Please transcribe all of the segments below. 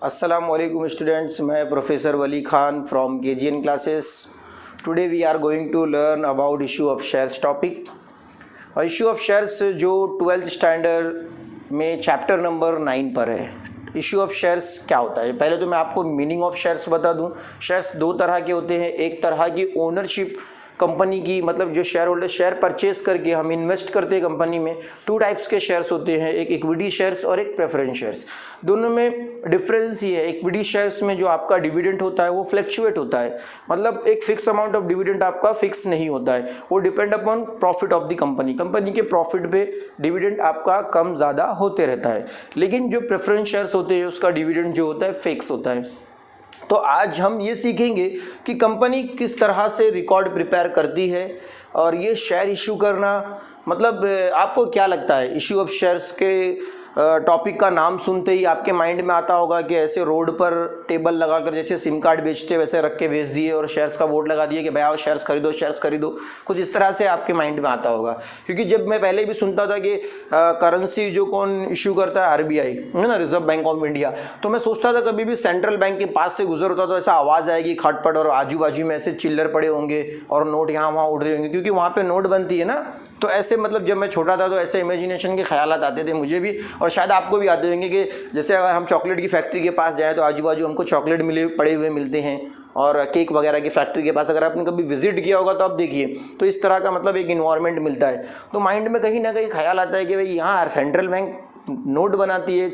अस्सलाम वालेकुम स्टूडेंट्स, मैं professor Wali Khan from KGN classes. Today we are going to learn about issue of shares topic. Issue of shares जो 12th standard में chapter number 9 पर है। Issue of shares क्या होता है, पहले तो मैं आपको मीनिंग ऑफ शेयर्स बता दूं। शेयर्स दो तरह के होते हैं, एक तरह की ओनरशिप कंपनी की, मतलब जो शेयर होल्डर शेयर परचेज करके हम इन्वेस्ट करते हैं कंपनी में। टू टाइप्स के शेयर्स होते हैं, एक इक्विटी शेयर्स और एक प्रेफरेंस शेयर्स। दोनों में डिफरेंस ये है, इक्विटी शेयर्स में जो आपका डिविडेंड होता है वो फ्लक्चुएट होता है, मतलब एक फिक्स अमाउंट ऑफ डिविडेंड आपका फिक्स नहीं होता है, वो depend upon profit of the company. Company के प्रॉफिट पे डिविडेंड आपका कम ज़्यादा होते रहता है। लेकिन जो प्रेफरेंस शेयर्स होते हैं उसका डिविडेंड जो होता है फिक्स होता है। तो आज हम ये सीखेंगे कि कंपनी किस तरह से रिकॉर्ड प्रिपेयर करती है और ये शेयर इशू करना, मतलब आपको क्या लगता है इशू ऑफ शेयर्स के टॉपिक का नाम सुनते ही आपके माइंड में आता होगा कि ऐसे रोड पर टेबल लगाकर जैसे सिम कार्ड बेचते वैसे रख के बेच दिए और शेयर्स का बोर्ड लगा दिए कि भाई आओ शेयर्स खरीदो, कुछ इस तरह से आपके माइंड में आता होगा। क्योंकि जब मैं पहले भी सुनता था कि करेंसी जो कौन इशू करता है, RBI है ना, रिजर्व बैंक ऑफ इंडिया, तो मैं सोचता था कभी भी सेंट्रल बैंक के पास से गुजर होता तो ऐसा आवाज़ आएगी खटपट और आजू बाजू में ऐसे चिल्लर पड़े होंगे और नोट यहाँ वहाँ उड़ रहे होंगे, क्योंकि वहाँ पर नोट बनती है ना। तो ऐसे मतलब जब मैं छोटा था तो ऐसे इमेजिनेशन के ख्यालात आते थे मुझे भी, और शायद आपको भी आते होंगे कि जैसे अगर हम चॉकलेट की फैक्ट्री के पास जाएं तो आजू बाजू हमको चॉकलेट पड़े हुए मिलते हैं, और केक वगैरह की फैक्ट्री के पास अगर आपने कभी विजिट किया होगा तो आप देखिए, तो इस तरह का मतलब एक इन्वायरमेंट मिलता है। तो माइंड में कहीं ना कहीं ख्याल आता है कि भाई यहाँ सेंट्रल बैंक नोट बनाती है,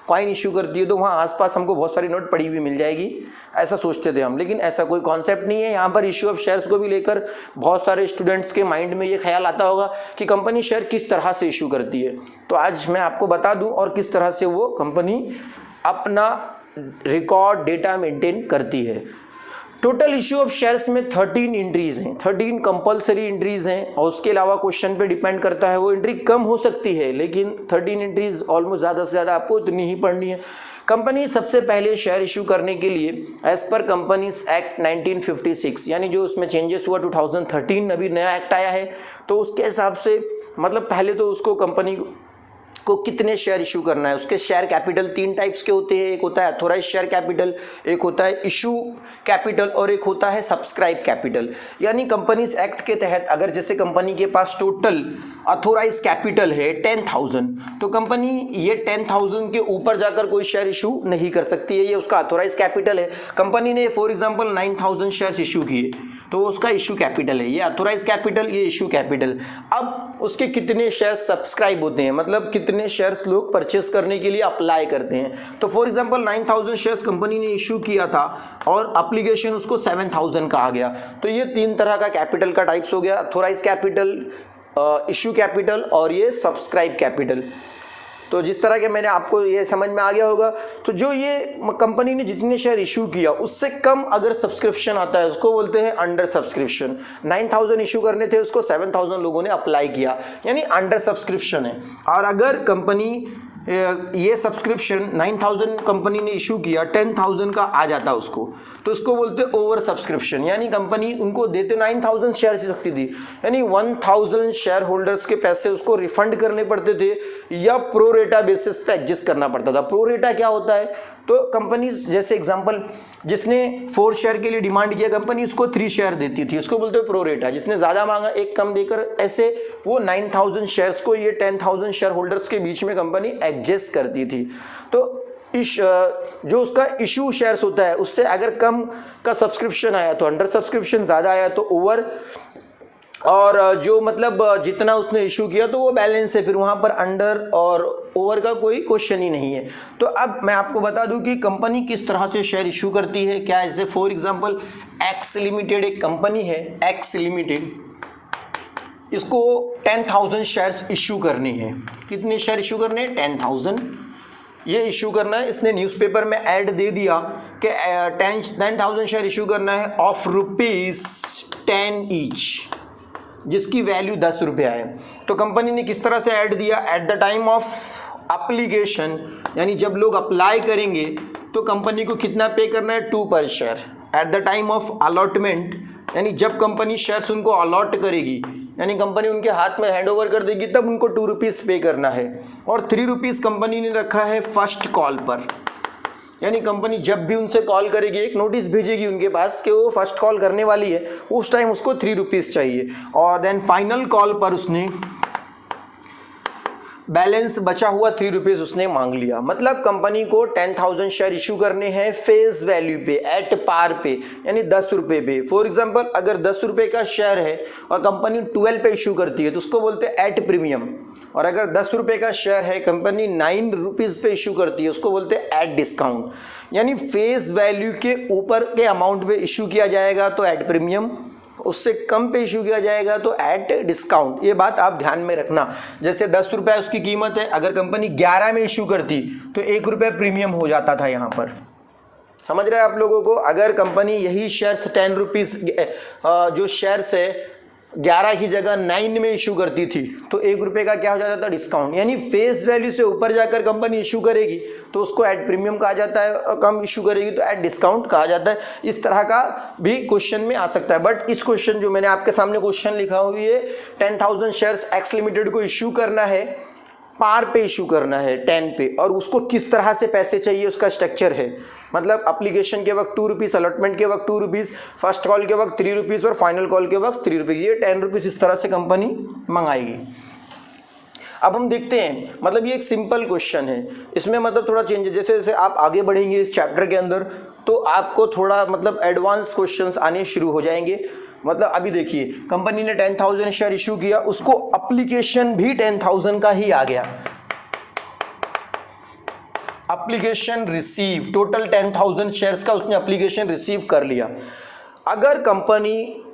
कॉइन इशू करती है, तो वहाँ आसपास हमको बहुत सारी नोट पड़ी हुई मिल जाएगी, ऐसा सोचते थे हम। लेकिन ऐसा कोई कॉन्सेप्ट नहीं है। यहाँ पर इशू ऑफ शेयर्स को भी लेकर बहुत सारे स्टूडेंट्स के माइंड में ये ख्याल आता होगा कि कंपनी शेयर किस तरह से इशू करती है। तो आज मैं आपको बता दूं और किस तरह से वो कंपनी अपना रिकॉर्ड डेटा मेंटेन करती है। टोटल इशू ऑफ शेयर्स में 13 एंट्रीज हैं, 13 कंपलसरी एंट्रीज हैं, और उसके अलावा क्वेश्चन पे डिपेंड करता है, वो एंट्री कम हो सकती है, लेकिन 13 एंट्रीज ऑलमोस्ट ज़्यादा से ज़्यादा आपको इतनी ही पढ़नी है। कंपनी सबसे पहले शेयर इशू करने के लिए एज पर कंपनीज एक्ट 1956, यानी जो उसमें चेंजेस हुआ 2013, अभी नया एक्ट आया है, तो उसके हिसाब से मतलब पहले तो उसको कंपनी को कितने शेयर इशू करना है। उसके शेयर कैपिटल 3 टाइप्स के होते हैं, एक होता है अथोराइज शेयर कैपिटल, एक होता है इशू कैपिटल और एक होता है सब्सक्राइब कैपिटल। यानी कंपनीज एक्ट के तहत अगर जैसे कंपनी के पास टोटल अथोराइज कैपिटल है 10,000, तो कंपनी ये 10,000 के ऊपर जाकर कोई शेयर इशू नहीं कर सकती है, ये उसका अथोराइज कैपिटल है। कंपनी ने फॉर एग्जांपल 9,000 शेयर्स इशू किए तो उसका इशू कैपिटल है, ये अथोराइज कैपिटल, ये इशू कैपिटल। अब उसके कितने शेयर सब्सक्राइब होते हैं, मतलब कितने शेयर्स लोग परचेस करने के लिए अप्लाई करते हैं। तो फॉर एग्जांपल 9,000 शेयर्स कंपनी ने इशू किया था और एप्लीकेशन उसको 7,000 का आ गया, तो ये 3 तरह का कैपिटल का टाइप्स हो गया, अथोराइज कैपिटल, इशू कैपिटल और ये सब्सक्राइब कैपिटल। तो जिस तरह के मैंने आपको ये समझ में आ गया होगा, तो जो ये कंपनी ने जितने शेयर इशू किया उससे कम अगर सब्सक्रिप्शन आता है उसको बोलते हैं अंडर सब्सक्रिप्शन। 9,000 इशू करने थे, उसको 7,000 लोगों ने अप्लाई किया, यानी अंडर सब्सक्रिप्शन है। और अगर कंपनी ये सब्सक्रिप्शन 9,000 कंपनी ने इशू किया, 10,000 का आ जाता उसको, तो उसको बोलते ओवर सब्सक्रिप्शन। यानी कंपनी उनको देते 9,000 शेयर से सकती थी, यानी 1,000 शेयर होल्डर्स के पैसे उसको रिफंड करने पड़ते थे या प्रो रेटा बेसिस पे एडजस्ट करना पड़ता था। प्रो रेटा क्या होता है, तो कंपनी जैसे एग्जांपल जिसने 4 शेयर के लिए डिमांड किया, कंपनी उसको 3 शेयर देती थी, उसको बोलते हैं प्रो रेटा। जिसने ज़्यादा मांगा एक कम देकर, ऐसे वो 9,000 शेयर्स को ये 10,000 शेयर होल्डर्स के बीच में कंपनी एडजस्ट करती थी। तो जो उसका इशू शेयर्स होता है उससे अगर कम का सब्सक्रिप्शन आया तो अंडर सब्सक्रिप्शन, ज़्यादा आया तो ओवर, और जो मतलब जितना उसने इशू किया तो वो बैलेंस है, फिर वहाँ पर अंडर और ओवर का कोई क्वेश्चन ही नहीं है। तो अब मैं आपको बता दूं कि कंपनी किस तरह से शेयर इशू करती है। क्या ऐसे फॉर एग्जांपल एक्स लिमिटेड एक कंपनी है, एक्स लिमिटेड, इसको 10,000 शेयर्स इशू करने हैं। कितने शेयर इशू करने हैं? 10,000 ये इशू करना है। इसने न्यूज़पेपर में ऐड दे दिया कि 10,000 शेयर इशू करना है ऑफ ₹10 ईच, जिसकी वैल्यू 10 रुपया है। तो कंपनी ने किस तरह से ऐड दिया, at the time of application, यानी जब लोग अप्लाई करेंगे तो कंपनी को कितना पे करना है, 2 पर share. At the time of allotment, यानी जब कंपनी शेयर्स उनको अलॉट करेगी, यानी कंपनी उनके हाथ में हैंड ओवर कर देगी, तब उनको 2 रुपीज़ पे करना है। और 3 रुपीज़ कंपनी ने रखा है फर्स्ट कॉल पर। यानी कंपनी जब भी उनसे कॉल करेगी एक नोटिस भेजेगी उनके पास कि वो फर्स्ट कॉल करने वाली है, उस टाइम उसको 3 रुपीज़ चाहिए। और देन फाइनल कॉल पर उसने बैलेंस बचा हुआ 3 रुपीज़ उसने मांग लिया। मतलब कंपनी को 10,000 शेयर इशू करने हैं फेस वैल्यू पे, एट पार पे, यानी 10 रुपये पे। फॉर एग्जांपल अगर 10 रुपये का शेयर है और कंपनी 12 पे इशू करती है तो उसको बोलते हैं एट प्रीमियम। और अगर 10 रुपये का शेयर है कंपनी 9 रुपीज़ पे इशू करती है उसको बोलते हैं एट डिस्काउंट। यानी फेस वैल्यू के ऊपर के अमाउंट पे इशू किया जाएगा तो एट प्रीमियम, उससे कम पे इशू किया जाएगा तो एट डिस्काउंट। ये बात आप ध्यान में रखना। जैसे 10 रुपये उसकी कीमत है, अगर कंपनी 11 में इशू करती तो 1 रुपये प्रीमियम हो जाता था यहाँ पर। समझ रहे हैं आप लोगों को? अगर कंपनी यही शेयर्स 10 रुपीज़ जो शेयर्स है 11 की जगह 9 में इशू करती थी तो 1 रुपये का क्या हो जाता था? डिस्काउंट। यानी फेस वैल्यू से ऊपर जाकर कंपनी इशू करेगी तो उसको एट प्रीमियम कहा जाता है, और कम इशू करेगी तो एट डिस्काउंट कहा जाता है। इस तरह का भी क्वेश्चन में आ सकता है। बट इस क्वेश्चन जो मैंने आपके सामने क्वेश्चन लिखा हुई है 10,000 शेयर्स एक्स लिमिटेड को इशू करना है, पार पे इशू करना है 10 पे, और उसको किस तरह से पैसे चाहिए उसका स्ट्रक्चर है। मतलब एप्लीकेशन के वक्त 2 रुपीज़, अलॉटमेंट के वक्त 2 रुपीज़, फर्स्ट कॉल के वक्त 3 रुपीज़ और फाइनल कॉल के वक्त 3 रुपीज़, ये 10 रुपीज़ इस तरह से कंपनी मंगाएगी। अब हम देखते हैं, मतलब ये एक सिंपल क्वेश्चन है, इसमें मतलब थोड़ा चेंज है। जैसे जैसे आप आगे बढ़ेंगे इस चैप्टर के अंदर तो आपको थोड़ा मतलब एडवांस क्वेश्चंस आने शुरू हो जाएंगे। मतलब अभी देखिए कंपनी ने 10,000 शेयर इशू किया, उसको एप्लीकेशन भी 10,000 का ही आ गया। एप्लीकेशन रिसीव, टोटल 10,000 शेयर्स का उसने एप्लीकेशन रिसीव कर लिया। अगर कंपनी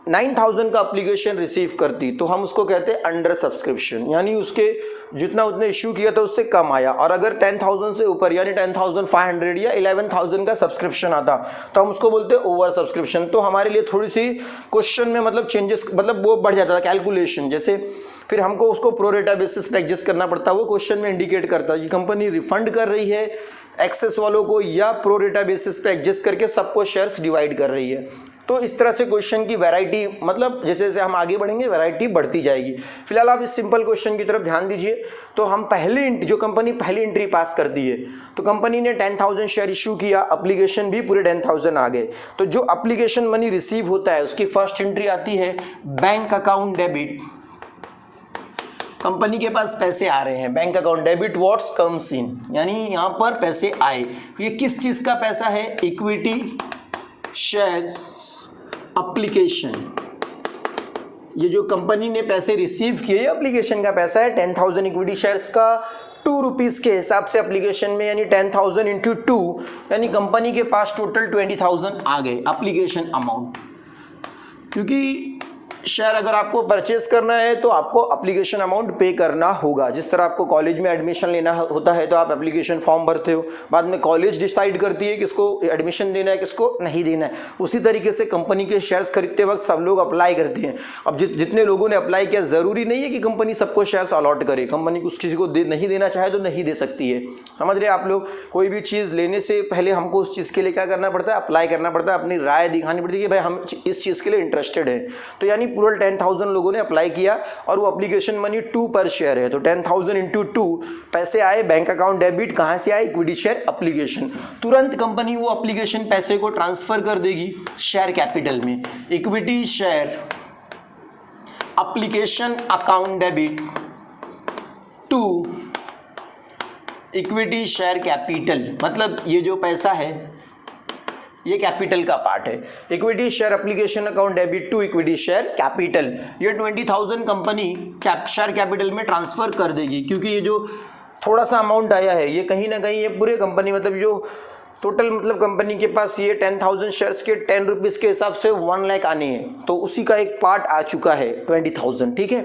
9,000 का एप्लीकेशन रिसीव करती तो हम उसको कहते हैं अंडर सब्सक्रिप्शन, यानी उसके जितना उसने इशू किया था उससे कम आया। और अगर 10,000 से ऊपर यानी 10,500 या 11,000 का सब्सक्रिप्शन आता तो हम उसको बोलते हैं ओवर सब्सक्रिप्शन। तो हमारे लिए थोड़ी सी क्वेश्चन में मतलब चेंजेस, मतलब वो बढ़ जाता था कैलकुलेशन। जैसे फिर हमको उसको प्रोरेटा बेसिस पे एडजस्ट करना पड़ता है। वो क्वेश्चन में इंडिकेट करता है कि कंपनी रिफंड कर रही है एक्सेस वालों को या प्रोरेटा बेसिस पे एडजस्ट करके सबको शेयर्स डिवाइड कर रही है। तो इस तरह से क्वेश्चन की वैरायटी, मतलब जैसे जैसे हम आगे बढ़ेंगे वैरायटी बढ़ती जाएगी। फिलहाल आप इस सिंपल क्वेश्चन की तरफ ध्यान दीजिए। तो हम जो कंपनी पहली एंट्री पास कर दी है, तो कंपनी ने 10,000 शेयर इशू किया, एप्लीकेशन भी पूरे 10,000 आ गए। तो जो एप्लीकेशन मनी रिसीव होता है उसकी फर्स्ट एंट्री आती है बैंक अकाउंट डेबिट। कंपनी के पास पैसे आ रहे हैं, bank account debit what's comes in, यानी यहाँ पर पैसे आए। ये किस चीज़ का पैसा है? Equity shares application. ये जो कंपनी ने पैसे रिसीव किए एप्लीकेशन का पैसा है 10,000 इक्विटी शेयर्स का 2 रुपीज़ के हिसाब से एप्लीकेशन में, यानी 10,000 इंटू 2, यानी कंपनी के पास टोटल 20,000 आ गए एप्लीकेशन अमाउंट। क्योंकि शेयर अगर आपको परचेस करना है तो आपको एप्लीकेशन अमाउंट पे करना होगा। जिस तरह आपको कॉलेज में एडमिशन लेना होता है तो आप एप्लीकेशन फॉर्म भरते हो, बाद में कॉलेज डिसाइड करती है किसको एडमिशन देना है किसको नहीं देना है। उसी तरीके से कंपनी के शेयर्स खरीदते वक्त सब लोग अप्लाई करते हैं। अब जितने लोगों ने अप्लाई किया, ज़रूरी नहीं है कि कंपनी सबको शेयर्स अलॉट करे। कंपनी कुछ किसी को नहीं देना चाहे तो नहीं दे सकती है। समझ रहे आप लोग? कोई भी चीज़ लेने से पहले हमको उस चीज़ के लिए क्या करना पड़ता है? अप्लाई करना पड़ता है, अपनी राय दिखानी पड़ती है कि भाई हम इस चीज़ के लिए इंटरेस्टेड हैं। तो यानी पूरा 10,000 लोगों ने अप्लाई किया और वो एप्लीकेशन मनी 2 पर शेयर है। तो 10,000 इंटू 2 पैसे आए, बैंक अकाउंट डेबिट कहां से आए? Equity share application. तुरंत कंपनी वो एप्लीकेशन पैसे को ट्रांसफर कर देगी शेयर कैपिटल में। Equity share application account debit to equity share capital. मतलब ये जो पैसा है ये कैपिटल का पार्ट है। Equity share application account debit to equity share capital. ये 20,000 कंपनी शेयर कैपिटल में ट्रांसफर कर देगी, क्योंकि ये जो थोड़ा सा अमाउंट आया है ये कहीं ना कहीं ये पूरे कंपनी, मतलब जो टोटल मतलब कंपनी के पास ये 10,000 शेयर्स के 10 रुपीज़ के हिसाब से 1 लाख आने हैं, तो उसी का एक पार्ट आ चुका है 20,000। ठीक है,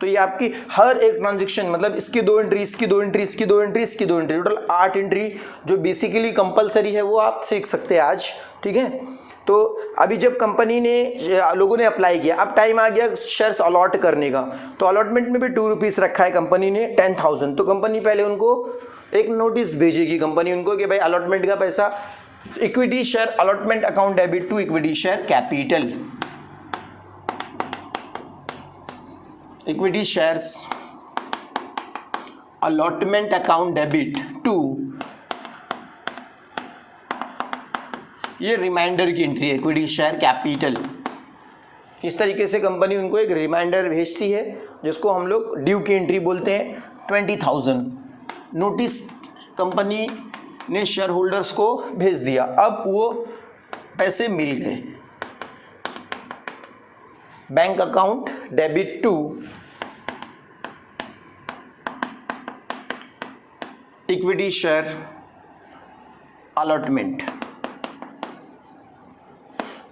तो ये आपकी हर एक ट्रांजेक्शन, मतलब इसकी 2 एंट्री, इसकी 2 एंट्री, इसकी 2 एंट्री, इसकी 2 एंट्री, टोटल 8 एंट्री जो बेसिकली कंपलसरी है वो आप सीख सकते हैं आज। ठीक है, तो अभी जब कंपनी ने लोगों ने अप्लाई किया, अब टाइम आ गया शेयर्स अलॉट करने का। तो अलॉटमेंट में भी 2 रुपीज़ रखा है कंपनी ने 10,000। तो कंपनी पहले उनको एक नोटिस भेजेगी कंपनी उनको कि भाई अलॉटमेंट का पैसा equity share allotment account debit to equity share capital. Equity shares allotment account debit to ये रिमाइंडर की एंट्री है, इक्विटी शेयर कैपिटल। इस तरीके से कंपनी उनको एक रिमाइंडर भेजती है जिसको हम लोग ड्यू की एंट्री बोलते हैं। 20,000 नोटिस कंपनी ने शेयर होल्डर्स को भेज दिया, अब वो पैसे मिल गए। Bank account debit to equity share allotment.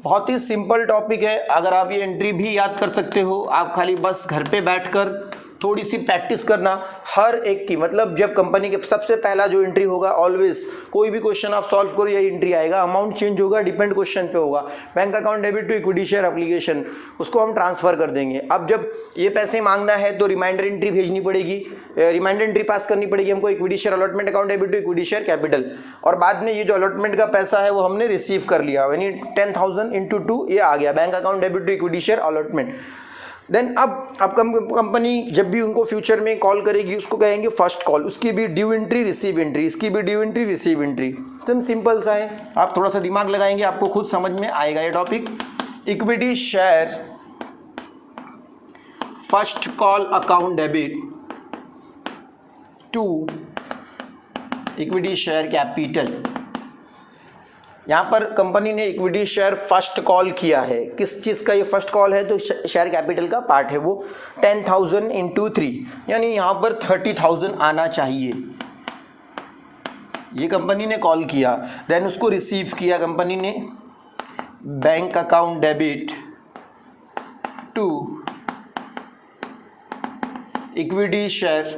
बहुत ही सिंपल टॉपिक है, अगर आप ये एंट्री भी याद कर सकते हो, आप खाली बस घर पे बैठकर थोड़ी सी प्रैक्टिस करना हर एक की। मतलब जब कंपनी के सबसे पहला जो एंट्री होगा, ऑलवेज कोई भी क्वेश्चन आप सॉल्व करो यही एंट्री आएगा। अमाउंट चेंज होगा, डिपेंड क्वेश्चन पे होगा। Bank account debit to equity share application, उसको हम ट्रांसफर कर देंगे। अब जब ये पैसे मांगना है तो रिमाइंडर एंट्री भेजनी पड़ेगी, रिमाइंडर एंट्री पास करनी पड़ेगी हमको, equity share allotment account debit to equity share capital. और बाद में ये जो अलॉटमेंट का पैसा है वो हमने रिसीव कर लिया, यानी 10,000 इंटू 2 ये आ गया, bank account debit to equity share allotment. Then अब कंपनी जब भी उनको फ्यूचर में कॉल करेगी उसको कहेंगे फर्स्ट कॉल, उसकी भी ड्यू एंट्री रिसीव एंट्री, इसकी भी ड्यू एंट्री रिसीव एंट्री। एकदम सिंपल सा है, आप थोड़ा सा दिमाग लगाएंगे आपको खुद समझ में आएगा ये topic. Equity share first call account debit to equity share capital. यहाँ पर कंपनी ने इक्विटी शेयर फर्स्ट कॉल किया है, किस चीज़ का ये फर्स्ट कॉल है, तो शेयर कैपिटल का पार्ट है वो। 10,000 इंटू 3 यानी यहाँ पर 30,000 आना चाहिए। ये कंपनी ने कॉल किया, देन उसको रिसीव किया कंपनी ने, bank account debit to equity share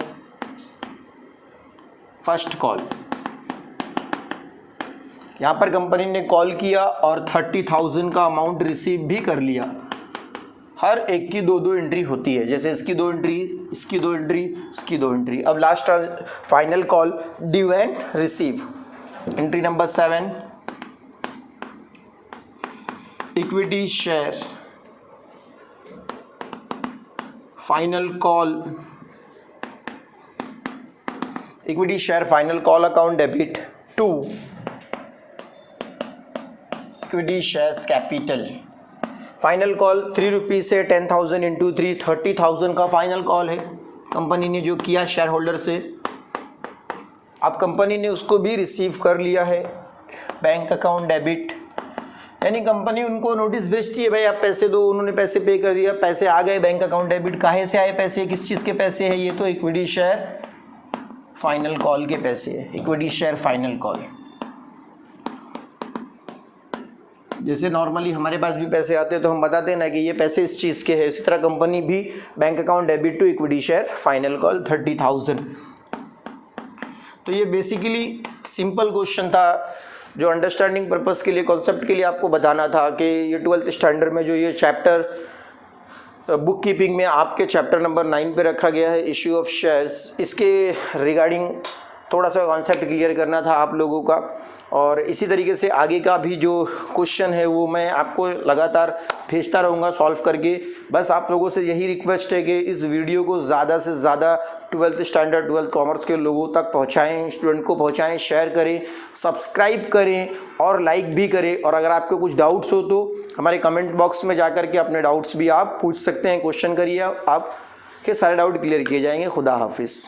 first call. यहाँ पर कंपनी ने कॉल किया और 30,000 का अमाउंट रिसीव भी कर लिया। हर एक की 2-2 एंट्री होती है, जैसे इसकी 2 एंट्री, इसकी 2 एंट्री, इसकी 2 एंट्री। अब last final call due and receive. Entry number 7 equity share final call, equity share final call account debit to equity shares capital. Final call 3 rupees से 10,000 इंटू 3 30,000 का फाइनल कॉल है company ने जो किया share holder से। अब company ने उसको भी रिसीव कर लिया है, बैंक अकाउंट डेबिट, यानी कंपनी उनको नोटिस भेजती है भाई आप पैसे दो, उन्होंने पैसे पे कर दिया, पैसे आ गए बैंक अकाउंट डेबिट। काहे से आए पैसे, किस चीज़ के पैसे हैं, ये तो इक्विटी शेयर फाइनल कॉल के पैसे है, इक्विटी शेयर फाइनल कॉल। जैसे नॉर्मली हमारे पास भी पैसे आते हैं तो हम बताते हैं ना कि ये पैसे इस चीज़ के हैं, इसी तरह कंपनी भी bank account debit to equity share final call 30,000। तो ये बेसिकली सिंपल क्वेश्चन था जो अंडरस्टैंडिंग पर्पस के लिए, कॉन्सेप्ट के लिए आपको बताना था कि ये 12th स्टैंडर्ड में जो ये चैप्टर बुक कीपिंग में आपके चैप्टर नंबर 9 पे रखा गया है, इश्यू ऑफ शेयर्स, इसके रिगार्डिंग थोड़ा सा कॉन्सेप्ट क्लियर करना था आप लोगों का। और इसी तरीके से आगे का भी जो क्वेश्चन है वो मैं आपको लगातार भेजता रहूँगा सॉल्व करके। बस आप लोगों से यही रिक्वेस्ट है कि इस वीडियो को ज़्यादा से ज़्यादा 12th स्टैंडर्ड 12th कॉमर्स के लोगों तक पहुँचाएँ, स्टूडेंट को पहुँचाएँ, शेयर करें, सब्सक्राइब करें और लाइक भी करें। और अगर आपको कुछ डाउट्स हो तो हमारे कमेंट बॉक्स में जा कर के अपने डाउट्स भी आप पूछ सकते हैं, क्वेश्चन करिए, आपके सारे डाउट क्लियर किए जाएंगे। खुदा हाफिज़।